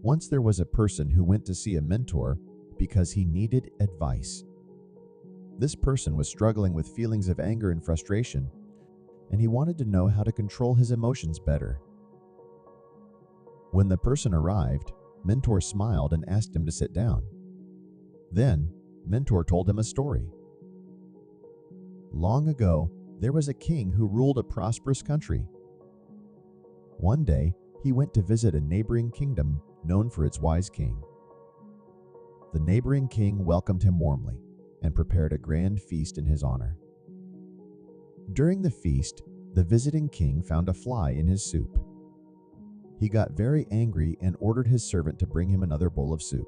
Once there was a person who went to see a mentor because he needed advice. This person was struggling with feelings of anger and frustration, and he wanted to know how to control his emotions better. When the person arrived, Mentor smiled and asked him to sit down. Then, Mentor told him a story. Long ago, there was a king who ruled a prosperous country. One day, he went to visit a neighboring kingdom known for its wise king. The neighboring king welcomed him warmly and prepared a grand feast in his honor. During the feast, the visiting king found a fly in his soup. He got very angry and ordered his servant to bring him another bowl of soup.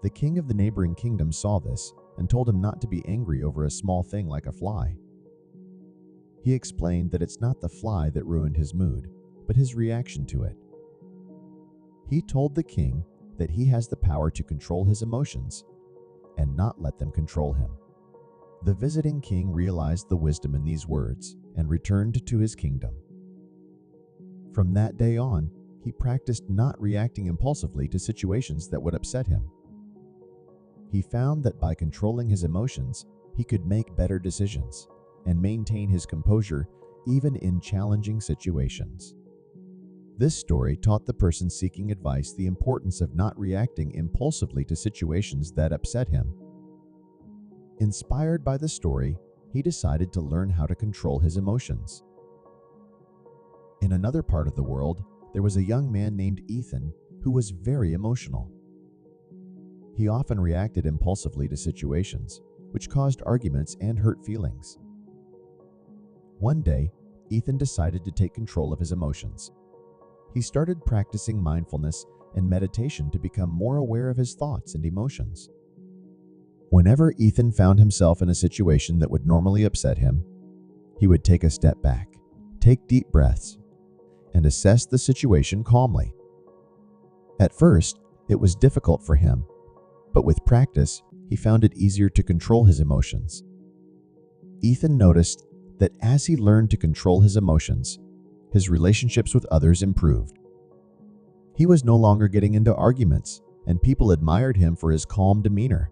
The king of the neighboring kingdom saw this and told him not to be angry over a small thing like a fly. He explained that it's not the fly that ruined his mood, but his reaction to it. He told the king that he has the power to control his emotions and not let them control him. The visiting king realized the wisdom in these words and returned to his kingdom. From that day on, he practiced not reacting impulsively to situations that would upset him. He found that by controlling his emotions, he could make better decisions and maintain his composure even in challenging situations. This story taught the person seeking advice the importance of not reacting impulsively to situations that upset him. Inspired by the story, he decided to learn how to control his emotions. In another part of the world, there was a young man named Ethan who was very emotional. He often reacted impulsively to situations, which caused arguments and hurt feelings. One day, Ethan decided to take control of his emotions. He started practicing mindfulness and meditation to become more aware of his thoughts and emotions. Whenever Ethan found himself in a situation that would normally upset him, he would take a step back, take deep breaths, and assess the situation calmly. At first, it was difficult for him, but with practice, he found it easier to control his emotions. Ethan noticed that as he learned to control his emotions, his relationships with others improved. He was no longer getting into arguments, and people admired him for his calm demeanor.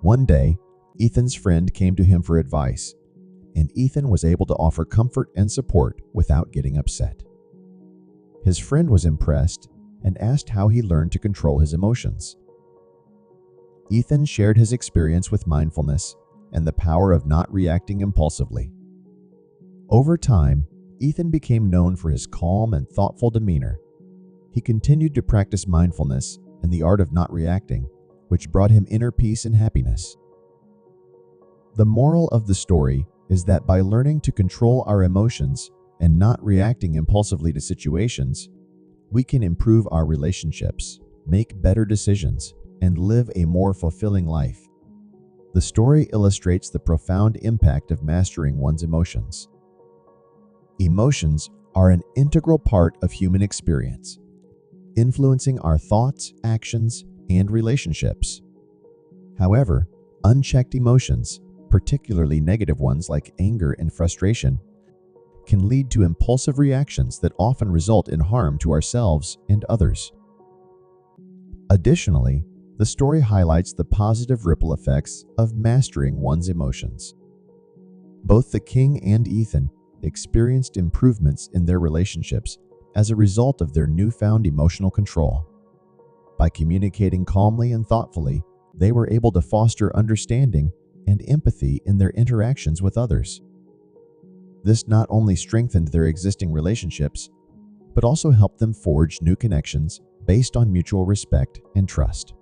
One day, Ethan's friend came to him for advice, and Ethan was able to offer comfort and support without getting upset. His friend was impressed and asked how he learned to control his emotions. Ethan shared his experience with mindfulness and the power of not reacting impulsively. Over time, Ethan became known for his calm and thoughtful demeanor. He continued to practice mindfulness and the art of not reacting, which brought him inner peace and happiness. The moral of the story is that by learning to control our emotions and not reacting impulsively to situations, we can improve our relationships, make better decisions, and live a more fulfilling life. The story illustrates the profound impact of mastering one's emotions. Emotions are an integral part of human experience, influencing our thoughts, actions, and relationships. However, unchecked emotions, particularly negative ones like anger and frustration, can lead to impulsive reactions that often result in harm to ourselves and others. Additionally, the story highlights the positive ripple effects of mastering one's emotions. Both the king and Ethan experienced improvements in their relationships as a result of their newfound emotional control. By communicating calmly and thoughtfully, they were able to foster understanding and empathy in their interactions with others. This not only strengthened their existing relationships, but also helped them forge new connections based on mutual respect and trust.